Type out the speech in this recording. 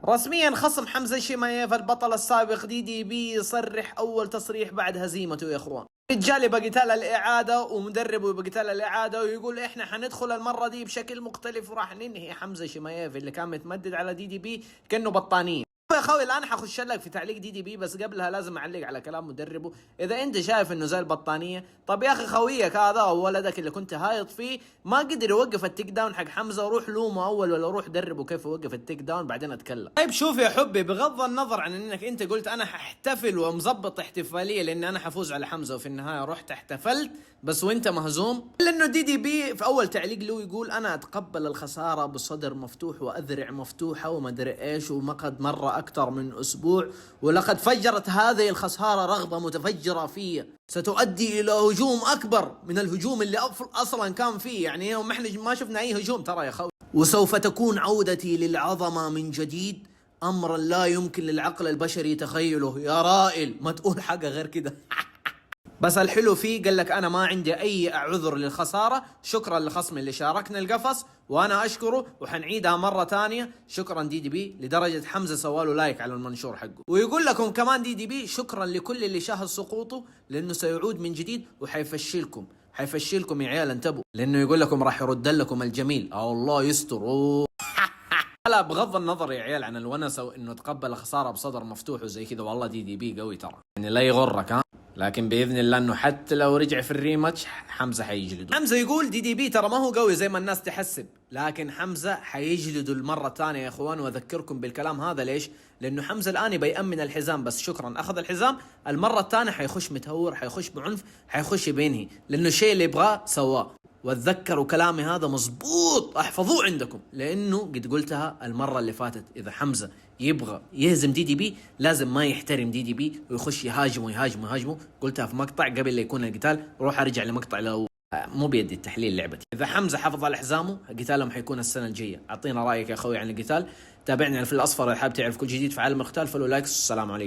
رسميا خصم حمزة شمايف البطل السابق دي دي بي يصرح اول تصريح بعد هزيمته يا اخوان. الرجال يبقى قتال الإعادة ومدربه يبقى قتال الإعادة ويقول إحنا حندخل المرة دي بشكل مختلف وراح ننهي حمزة شمايف اللي كان متمدد على دي دي بي كأنه بطانية. يا اخوي الان حخش لك في تعليق دي دي بي، بس قبلها لازم اعلق على كلام مدربه. اذا انت شايف انه زي البطانيه، طب يا اخي خويك هذا او ولدك اللي كنت هايط فيه ما قدر يوقف التيك داون حق حمزه، وروح لومه اول ولا روح دربه كيف يوقف التيك داون بعدين اتكلم. طيب شوف يا حبي، بغض النظر عن انك انت قلت انا حاحتفل ومظبط احتفاليه لان انا حفوز على حمزه، وفي النهايه رحت احتفلت بس وانت مهزوم، الا انه دي دي بي في اول تعليق له يقول انا اتقبل الخساره بصدر مفتوح واذرع مفتوحه وما ادري ايش، وقد مر اكثر من اسبوع ولقد فجرت هذه الخساره رغبه متفجره في ستؤدي الى هجوم اكبر من الهجوم اللي اصلا كان فيه. يعني يوم احنا ما شفنا اي هجوم ترى يا خوي، وسوف تكون عودتي للعظمه من جديد امرا لا يمكن للعقل البشري تخيله. يا رائل ما تقول حاجه غير كده. بس الحلو فيه قال لك انا ما عندي اي عذر للخساره، شكرا لخصمي اللي شاركنا القفص وانا اشكره وحنعيدها مره ثانيه. شكرا دي دي بي، لدرجه حمزه سواله لايك على المنشور حقه. ويقول لكم كمان دي دي بي شكرا لكل اللي شاهد سقوطه لانه سيعود من جديد وحيفشلكم، حيفشلكم يا عيال انتبهوا، لانه يقول لكم راح يرد لكم الجميل. الله يستر. لا بغض النظر يا عيال عن الونسه وانه تقبل الخساره بصدر مفتوح وزي كذا، والله دي دي بي قوي ترى، يعني لا يغرك ها. لكن باذن الله انه حتى لو رجع في الريماتش حمزه حيجلده. حمزه يقول دي دي بي ترى ما هو قوي زي ما الناس تحسب، لكن حمزه حيجلده المره الثانيه يا اخوان. واذكركم بالكلام هذا ليش؟ لانه حمزه الان يبي يامن الحزام، بس شكرا اخذ الحزام، المره الثانيه حيخش متهور، حيخش بعنف، حيخش بينهي، لانه الشيء اللي يبغاه سواه. واتذكروا كلامي هذا مزبوط، احفظوه عندكم، لانه قد قلتها المره اللي فاتت. اذا حمزه يبغى يهزم دي دي بي لازم ما يحترم دي دي بي ويخش يهاجمه. قلتها في مقطع قبل لا يكون القتال، روح ارجع لمقطع لو مو بيدي التحليل لعبتي. اذا حمزه حافظ على حزامه قتالهم حيكون السنه الجايه. اعطينا رايك يا اخوي عن القتال، تابعني في الاصفر اذا حابب تعرف كل جديد في عالم القتال. فلو لايكس، السلام عليكم.